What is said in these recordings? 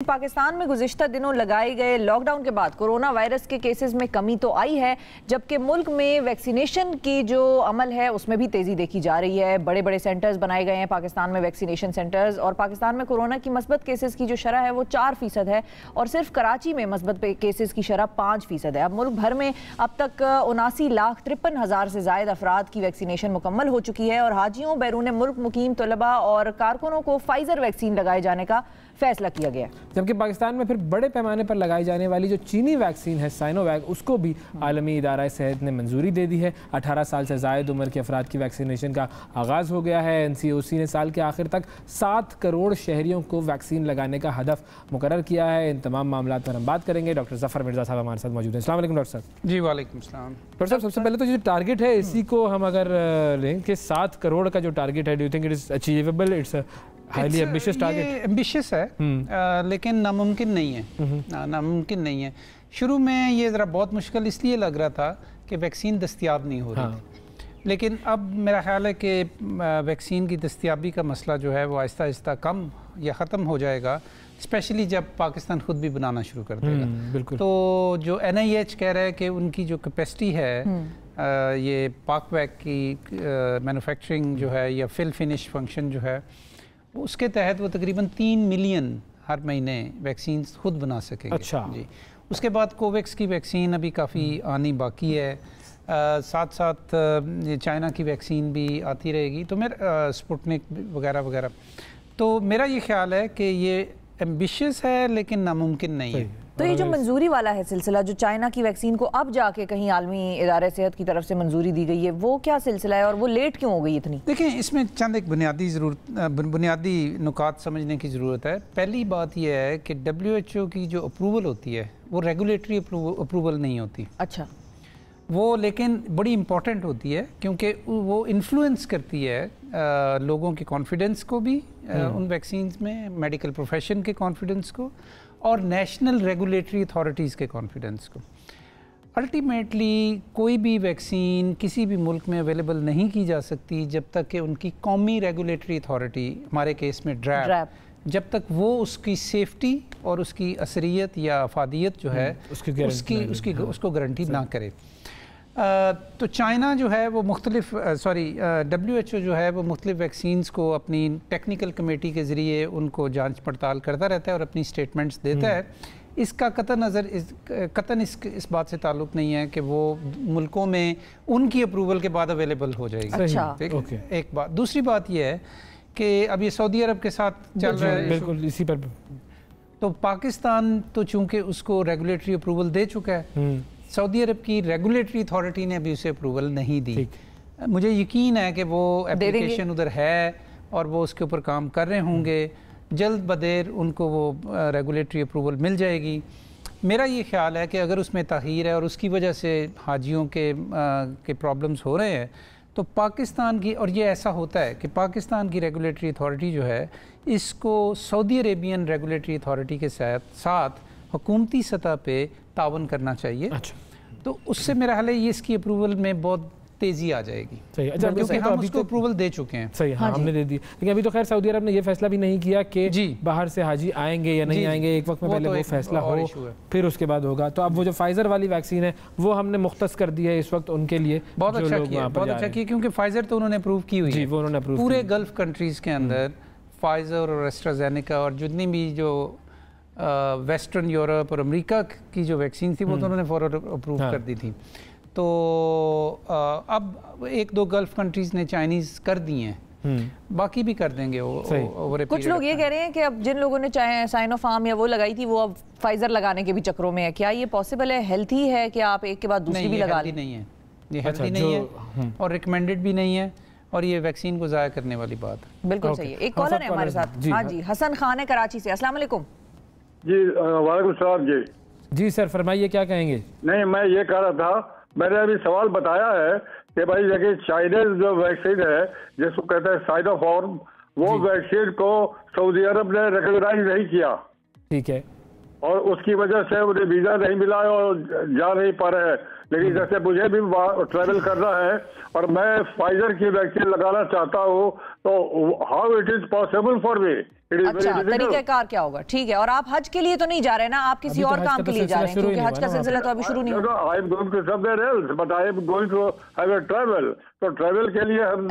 पाकिस्तान में गुज़िश्ता दिनों लगाए गए लॉकडाउन के बाद कोरोना वायरस के केसेस में कमी तो आई है, जबकि मुल्क में वैक्सीनेशन की जो अमल है उसमें भी तेज़ी देखी जा रही है। बड़े बड़े सेंटर्स बनाए गए हैं पाकिस्तान में, वैक्सीनेशन सेंटर्स, और पाकिस्तान में कोरोना की मस्बत केसेस की जो शरह है वो 4% है और सिर्फ कराची में मस्बत केसेस की शरह 5% है। अब मुल्क भर में अब तक 79,53,000 से ज़ायद अफराद की वैक्सीनेशन मुकम्मल हो चुकी है और हाजियों, बैरून मुल्क मुकीम तलबा और कारकुनों को फाइजर वैक्सीन लगाए जाने का फैसला किया गया। जबकि पाकिस्तान में फिर बड़े पैमाने पर लगाई जाने वाली जो चीनी वैक्सीन है साइनोवैक, उसको भी आलमी इदारा सेहत ने मंजूरी दे दी है। 18 साल से ज़ायद उम्र के अफराद की वैक्सीनेशन का आगाज़ हो गया है। NCOC ने साल के आखिर तक 7 करोड़ शहरियों को वैक्सीन लगाने का हदफ मुकर्रर किया है। इन तमाम मामलों पर हम बात करेंगे। डॉक्टर ज़फ़र मिर्ज़ा साहब हमारे साथ मौजूद हैं। अस्सलाम वालेकुम डॉक्टर साहब। जी वालेकुम सलाम। डॉक्टर साहब, सबसे पहले तो जो टारगेट है इसी को हम अगर लें कि 7 करोड़ का जो टारगेट है, do you think it is achievable? It's highly ambitious target. Ambitious है लेकिन नामुमकिन नहीं है। नामुमकिन नहीं है। शुरू में ये ज़रा बहुत मुश्किल इसलिए लग रहा था कि वैक्सीन दस्तयाब नहीं हो रही थी, लेकिन अब मेरा ख्याल है कि वैक्सीन की दस्तयाबी का मसला जो है वो आहिस्ता आहिस्ता कम या ख़त्म हो जाएगा, स्पेशली जब पाकिस्तान खुद भी बनाना शुरू कर देगा। बिल्कुल। तो जो NIH कह रहा है कि उनकी जो कैपेसिटी है ये पाकवैक की मैन्युफैक्चरिंग जो है या फिल फिनिश फंक्शन जो है उसके तहत वो तकरीबन 3 मिलियन हर महीने वैक्सीन खुद बना सकेंगे। अच्छा जी। उसके बाद कोवैक्स की वैक्सीन अभी काफ़ी आनी बाकी है। साथ साथ चाइना की वैक्सीन भी आती रहेगी, तो मेरा स्पुतनिक वगैरह वगैरह। तो मेरा ये ख्याल है कि ये एम्बिशियस है लेकिन नामुमकिन नहीं है। तो ये जो मंजूरी वाला है सिलसिला, जो चाइना की वैक्सीन को अब जाके कहीं आलमी इदारे सेहत की तरफ से मंजूरी दी गई है, वो क्या सिलसिला है और वो लेट क्यों हो गई इतनी? देखें, इसमें चंद एक बुनियादी नुकात समझने की ज़रूरत है। पहली बात यह है कि WHO की जो अप्रूवल होती है वो रेगुलेटरी अप्रूवल नहीं होती। अच्छा। वो लेकिन बड़ी इम्पॉर्टेंट होती है क्योंकि वो इन्फ्लुएंस करती है लोगों के कॉन्फिडेंस को भी उन वैक्सीन्स में, मेडिकल प्रोफेशन के कॉन्फिडेंस को और नेशनल रेगुलेटरी अथॉरिटीज़ के कॉन्फिडेंस को। अल्टीमेटली कोई भी वैक्सीन किसी भी मुल्क में अवेलेबल नहीं की जा सकती जब तक कि उनकी कौमी रेगुलेटरी अथॉरिटी, हमारे केस में ड्रैप, जब तक वो उसकी सेफ्टी और उसकी असरियत या अफादियत जो है उसको गारंटी ना करे। तो चाइना जो है वो मुख्तलिफ WHO जो है वो मुख्तलिफ वैक्सीन्स को अपनी टेक्निकल कमेटी के ज़रिए उनको जांच पड़ताल करता रहता है और अपनी स्टेटमेंट्स देता है। इसका कतन इस बात से ताल्लुक़ नहीं है कि वो मुल्कों में उनकी अप्रूवल के बाद अवेलेबल हो जाएगी। अच्छा। एक बात। दूसरी बात यह है कि अब ये सऊदी अरब के साथ चल रहा है। बिल्कुल इसी पर। तो पाकिस्तान तो चूँकि उसको रेगुलेटरी अप्रूवल दे चुका है, सऊदी अरब की रेगुलेटरी अथॉरिटी ने अभी उसे अप्रूवल नहीं दी। मुझे यकीन है कि वो एप्लीकेशन उधर है और वो उसके ऊपर काम कर रहे होंगे। जल्द बदेर उनको वो रेगुलेटरी अप्रूवल मिल जाएगी। मेरा ये ख्याल है कि अगर उसमें ताख़ीर है और उसकी वजह से हाजियों के प्रॉब्लम्स हो रहे हैं तो पाकिस्तान की, और ये ऐसा होता है कि पाकिस्तान की रेगुलेटरी अथॉरिटी जो है इसको सऊदी अरेबियन रेगुलेटरी अथॉरिटी के साथ हुकूमती सतह पे तावन करना चाहिए। अच्छा। तो उससे मेरा ख्याल है ये इसकी अप्रूवल में बहुत तेज़ी आ जाएगी। सही। अच्छा, क्योंकि हम उसको अप्रूवल दे चुके हैं। सही। हाँ, हमने दे दी। लेकिन अभी तो खैर सऊदी अरब ने ये फैसला भी नहीं किया कि बाहर से हाजी आएंगे या नहीं आएंगे। एक वक्त में पहले वो फैसला हो, फिर उसके बाद होगा। तो अब वो जो फाइजर वाली वैक्सीन है वो हमने मुख्तस कर दी है इस वक्त उनके लिए। बहुत अच्छा किया, बहुत अच्छा किया, क्योंकि फाइजर तो उन्होंने अप्रूव की हुई है। वो उन्होंने अप्रूव पूरे गल्फ कंट्रीज़ के अंदर फाइजर और एस्ट्राजेनेका और जितनी भी जो वेस्टर्न यूरोप और अमेरिका की जो वैक्सीन थी वो तो उन्होंने फौरन अप्रूव कर दी थी। तो अब 1-2 गल्फ कंट्रीज़ ने चाइनीज़ कर दी हैं, बाकी भी कर देंगे वो। कुछ लोग ये कह रहे हैं कि अब जिन लोगों ने साइनोफार्म या वो लगाई थी वो अब फाइजर लगाने के भी चक्रों में है। क्या ये पॉसिबल है? हेल्थी है कि आप एक के बाद दूसरी भी लगा लें? नहीं है, ये हेल्थी नहीं है और रिकमेंडेड भी नहीं है और ये वैक्सीन को ज़ाया करने वाली बात है। बिल्कुल सही है। एक कॉलर है हमारे साथ। हाँ जी, हसन खान है कराची से। अस्सलाम वालेकुम। जी वालेकुम सलाम। जी सर, फरमाइए, क्या कहेंगे? नहीं, मैं ये कह रहा था, मैंने अभी सवाल बताया है कि भाई देखिए चाइनीज जो वैक्सीन है जिसको कहते हैं साइनोफार्म, वो वैक्सीन को सऊदी अरब ने रिकॉग्नाइज नहीं किया। ठीक है। और उसकी वजह से उन्हें वीजा नहीं मिला और जा नहीं पा रहे हैं। लेकिन जैसे मुझे भी ट्रैवल करना है और मैं फाइजर की वैक्सीन लगाना चाहता हूँ, तो how it is possible for me? अच्छा, तरीक़ाकार क्या होगा? ठीक है। और आप हज के लिए तो नहीं जा रहे ना, आप किसी और काम के लिए जा रहे हैं, क्योंकि हज का सिलसिला तो अभी शुरू नहीं हुआ। I am going to somewhere else but I am going to have a travel. तो ट्रैवल के लिए हम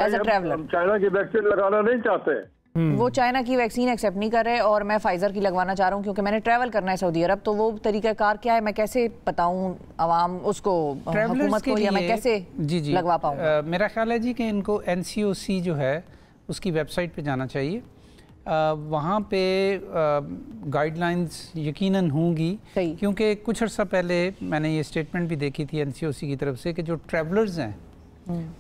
चाइना की वैक्सीन लगाना नहीं चाहते। वो चाइना की वैक्सीन एक्सेप्ट नहीं कर रहे और मैं फाइजर की लगवाना चाह रहा हूँ क्योंकि मैंने ट्रैवल करना है सऊदी अरब। तो वो तरीक़ाकार क्या है, मैं कैसे बताऊँ आवाम उसको, हुकूमत को, या मैं कैसे लगवा पाऊँ? मेरा ख्याल है जी कि इनको NCOC जो है उसकी वेबसाइट पे जाना चाहिए। वहाँ पे गाइडलाइंस यकीनन होंगी, क्योंकि कुछ अर्सा पहले मैंने ये स्टेटमेंट भी देखी थी NCOC की तरफ से कि जो ट्रैवलर्स हैं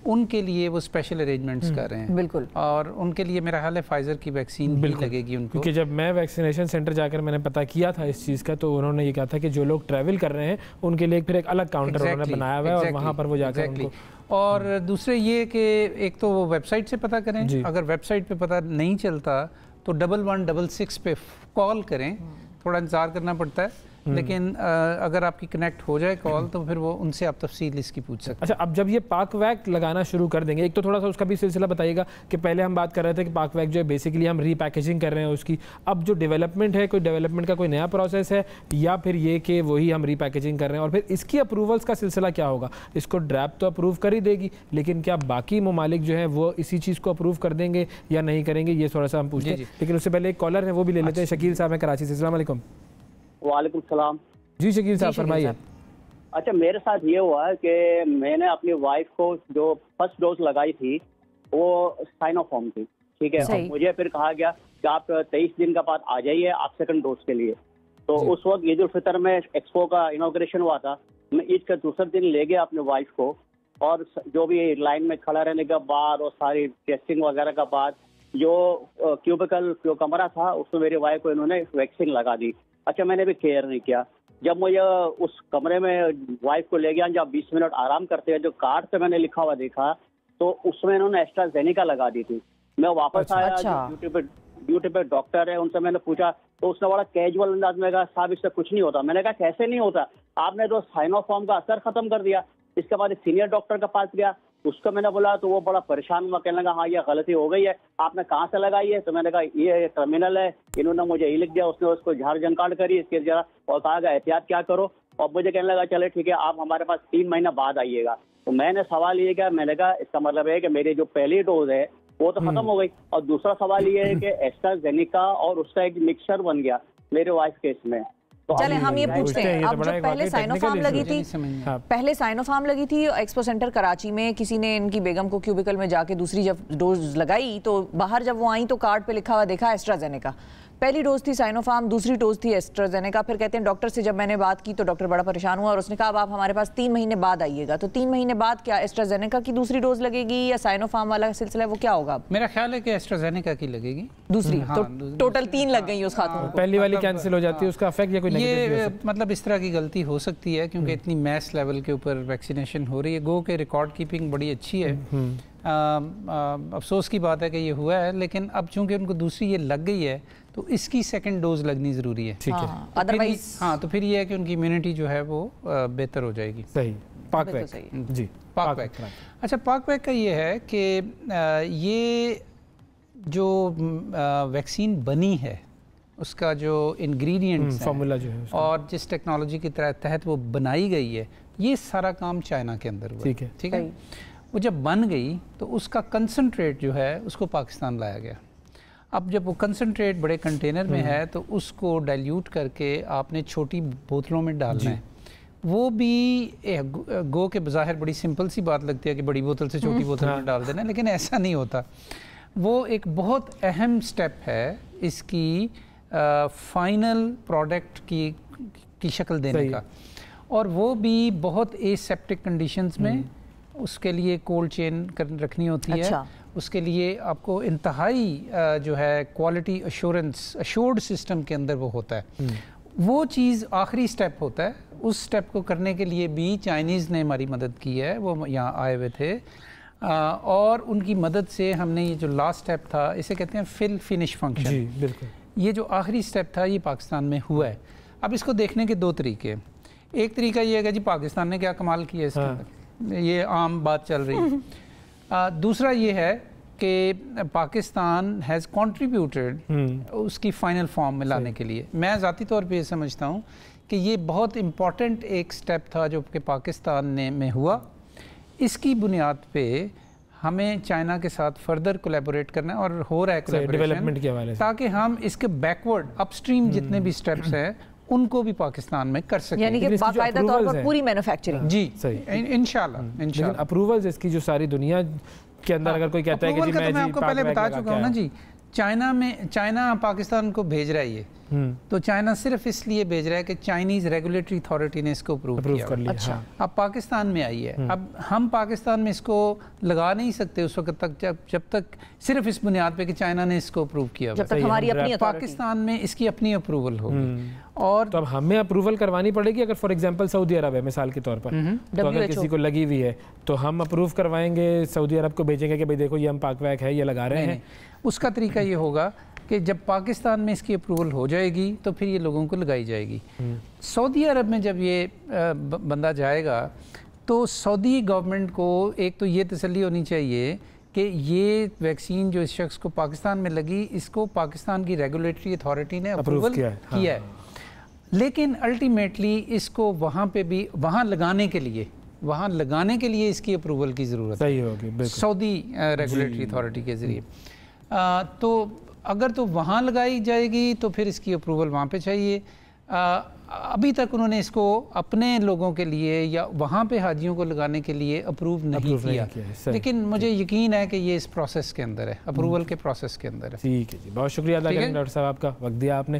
उनके लिए वो स्पेशल अरेंजमेंट्स कर रहे हैं। बिल्कुल। और उनके लिए मेरा ख्याल है फाइजर की वैक्सीन भी लगेगी उनको, क्योंकि जब मैं वैक्सीनेशन सेंटर जाकर मैंने पता किया था इस चीज़ का, तो उन्होंने ये कहा था कि जो लोग ट्रैवल कर रहे हैं उनके लिए फिर एक अलग काउंटर उन्होंने बनाया हुआ है और वहाँ पर वो जाकर उनको। और दूसरे ये कि एक तो वो वेबसाइट से पता करें, अगर वेबसाइट पे पता नहीं चलता तो 1166 पे कॉल करें। थोड़ा इंतज़ार करना पड़ता है, लेकिन अगर आपकी कनेक्ट हो जाए कॉल तो फिर वो उनसे आप तफसील इसकी पूछ सकते हैं। अच्छा, अब जब ये पाक वैक लगाना शुरू कर देंगे, एक तो थोड़ा सा उसका भी सिलसिला बताइएगा कि पहले हम बात कर रहे थे कि पाक वैक जो है बेसिकली हम रीपैकेजिंग कर रहे हैं उसकी। अब जो डेवलपमेंट है, कोई डेवलपमेंट का कोई नया प्रोसेस है या फिर ये कि वही हम रीपैकेजिंग कर रहे हैं? और फिर इसकी अप्रूवल्स का सिलसिला क्या होगा? इसको ड्रैप तो अप्रूव कर ही देगी, लेकिन क्या बाकी ममालिक जो है वो इसी चीज़ को अप्रूव कर देंगे या नहीं करेंगे, ये थोड़ा सा हम पूछते हैं। लेकिन उससे पहले एक कॉलर है वो भी ले लेते हैं। शकील साहब है कराची से। अस्सलाम वालेकुम। वालेकुम सलाम जी। शकील साहब फरमाइए। अच्छा, मेरे साथ ये हुआ है कि मैंने अपनी वाइफ को जो फर्स्ट डोज लगाई थी वो साइनोफार्म थी, ठीक है। मुझे फिर कहा गया कि आप 23 दिन के बाद आ जाइए आप सेकंड डोज के लिए। तो उस वक्त ईद उल फितर में एक्सपो का इनॉग्रेशन हुआ था। मैं ईद के दूसरे दिन ले गया अपने वाइफ को, और जो भी लाइन में खड़ा रहने के बाद और सारी टेस्टिंग वगैरह का बाद जो क्यूबिकल जो कमरा था उसमें मेरी वाइफ को इन्होंने वैक्सीन लगा दी। अच्छा, मैंने भी केयर नहीं किया। जब मुझे उस कमरे में वाइफ को ले गया, जब 20 मिनट आराम करते हैं, जो कार्ड पे मैंने लिखा हुआ देखा तो उसमें इन्होंने एस्ट्राजेनेका लगा दी थी। मैं वापस आया, ड्यूटी पे डॉक्टर है, उनसे मैंने पूछा तो उसने बड़ा कैजुअल अंदाज में कहा साहब इससे कुछ नहीं होता। मैंने कहा कैसे नहीं होता, आपने तो साइनोफार्म का असर खत्म कर दिया। इसके बाद सीनियर डॉक्टर के पास गया, उसको मैंने बोला तो वो बड़ा परेशान हुआ, कहने लगा हाँ ये गलती हो गई है, आपने कहाँ से लगाई है? तो मैंने कहा ये टर्मिनल है, इन्होंने मुझे ये लिख दिया। उसने उसको झाड़ झंकाड़ करी इसके जरा और कहा गया एहतियात क्या करो। और मुझे कहने लगा चले ठीक है आप हमारे पास 3 महीना बाद आइएगा। तो मैंने सवाल ये किया, मैंने कहा इसका मतलब है कि मेरी जो पहली डोज है वो तो खत्म हो गई, और दूसरा सवाल ये है कि एस्ट्राजेनेका और उसका एक मिक्सचर बन गया मेरे वाइफ के इसमें। चले हम ये पूछते हैं, अब जो पहले साइनोफार्म लगी थी, पहले साइनोफार्म लगी थी एक्सपो सेंटर कराची में, किसी ने इनकी बेगम को क्यूबिकल में जाके दूसरी जब डोज लगाई तो बाहर जब वो आई तो कार्ड पे लिखा हुआ देखा एस्ट्राजेनेका। पहली डोज थी साइनोफार्म, दूसरी डोज थी एस्ट्राजेनेका। फिर कहते हैं डॉक्टर से जब मैंने बात की तो डॉक्टर बड़ा परेशान हुआ और उसने कहा अब आप हमारे पास 3 महीने बाद आइएगा। तो 3 महीने बाद क्या एस्ट्राजेनेका की दूसरी डोज लगेगी या साइनोफार्म वाला सिलसिला वो क्या होगा? मेरा ख्याल है कि एस्ट्राजेनेका की लगेगी दूसरी। तो टोटल 3 लग गई उस खातून को। पहली वाली कैंसिल हो जाती है, उसका इफेक्ट या कोई ये मतलब इस तरह की गलती हो सकती है क्योंकि इतनी मैस लेवल के ऊपर वैक्सीनेशन हो रही है। गो के रिकॉर्ड कीपिंग बड़ी अच्छी है। अफसोस की बात है कि ये हुआ है, लेकिन अब चूंकि उनको दूसरी ये लग गई है तो इसकी सेकंड डोज लगनी ज़रूरी है। ठीक है, अदरवाइज तो फिर ये है कि उनकी इम्यूनिटी जो है वो बेहतर हो जाएगी। सही। पाक वैक जी, पाक वैक। अच्छा, पाक वैक का ये है कि ये जो वैक्सीन बनी है उसका जो इंग्रेडिएंट्स फार्मूला जो है और जिस टेक्नोलॉजी की तहत वो बनाई गई है, ये सारा काम चाइना के अंदर हुआ। ठीक है। वो जब बन गई तो उसका कंसंट्रेट जो है उसको पाकिस्तान लाया गया। अब जब वो कंसंट्रेट बड़े कंटेनर में है तो उसको डाइल्यूट करके आपने छोटी बोतलों में डालना है। वो भी गो के बज़ाहिर बड़ी सिंपल सी बात लगती है कि बड़ी बोतल से छोटी बोतल में डाल देना, लेकिन ऐसा नहीं होता। वो एक बहुत अहम स्टेप है इसकी फाइनल प्रोडक्ट की शक्ल देने का, और वो भी बहुत एसेप्टिक कंडीशंस में। उसके लिए कोल्ड चेन रखनी होती है। उसके लिए आपको इंतहाई जो है क्वालिटी अश्योर्ड सिस्टम के अंदर वो होता है। वो चीज़ आखिरी स्टेप होता है। उस स्टेप को करने के लिए भी चाइनीज़ ने हमारी मदद की है। वो यहाँ आए हुए थे और उनकी मदद से हमने ये जो लास्ट स्टेप था, इसे कहते हैं फिल फिनिश फंक्शन। बिल्कुल। ये जो आखिरी स्टेप था ये पाकिस्तान में हुआ है। अब इसको देखने के 2 तरीके। एक तरीका ये है कि जी पाकिस्तान ने क्या कमाल किया इसके अंदर, ये आम बात चल रही है। दूसरा ये है कि पाकिस्तान हैज़ कंट्रीब्यूटेड उसकी फाइनल फॉर्म में लाने के लिए। मैं ज़ाती तौर पे ये समझता हूँ कि ये बहुत इम्पॉर्टेंट एक स्टेप था जो कि पाकिस्तान में हुआ। इसकी बुनियाद पे हमें चाइना के साथ फर्दर कोलैबोरेट करना है और हो रहा है डेवलपमेंट के हवाले से, ताकि हम इसके बैकवर्ड अपस्ट्रीम जितने भी स्टेप्स हैं उनको भी पाकिस्तान में कर सकें, यानी कि बाकायदा तौर पर पूरी मैन्युफैक्चरिंग। जी सही, इंशाल्लाह। अप्रूवल्स इसकी जो सारी दुनिया के अंदर अगर कोई कहता है कि जी मैं आपको पहले बता चुका हूँ ना जी, चाइना पाकिस्तान को भेज रहा है ये, तो चाइना सिर्फ इसलिए भेज रहा है कि चाइनीज रेगुलेटरी अथॉरिटी ने इसको अप्रूव कर लिया। अच्छा। अब पाकिस्तान में आई है, अब हम पाकिस्तान में इसको लगा नहीं सकते उस वक्त तक जब तक सिर्फ इस बुनियाद पे कि चाइना ने इसको अप्रूव किया, जब तक हमारी अपनी पाकिस्तान में इसकी अपनी अप्रूवल होगी। और तो अब हमें अप्रूवल करवानी पड़ेगी। अगर फॉर एग्जांपल सऊदी अरब है मिसाल के तौर पर, तो अगर किसी को लगी हुई है तो हम अप्रूव करवाएंगे, सऊदी अरब को भेजेंगे कि भाई देखो ये हम पाकवैक है, ये लगा रहे हैं। उसका तरीका ये होगा कि जब पाकिस्तान में इसकी अप्रूवल हो जाएगी तो फिर ये लोगों को लगाई जाएगी। सऊदी अरब में जब ये बंदा जाएगा तो सऊदी गवर्नमेंट को एक तो ये तसल्ली होनी चाहिए कि ये वैक्सीन जो इस शख्स को पाकिस्तान में लगी, इसको पाकिस्तान की रेगुलेटरी अथॉरिटी ने अप्रूवल किया है। लेकिन अल्टीमेटली इसको वहाँ पे भी वहाँ लगाने के लिए इसकी अप्रूवल की ज़रूरत है सऊदी रेगुलेटरी अथॉरिटी के ज़रिए। तो अगर तो वहाँ लगाई जाएगी तो फिर इसकी अप्रूवल वहाँ पे चाहिए। अभी तक उन्होंने इसको अपने लोगों के लिए या वहाँ पे हाजियों को लगाने के लिए अप्रूव नहीं किया, लेकिन मुझे यकीन है कि ये इस प्रोसेस के अंदर है, अप्रूवल के प्रोसेस के अंदर है। ठीक है जी, बहुत शुक्रिया अदा करेंगे डॉक्टर साहब, आपका वक्त दिया आपने।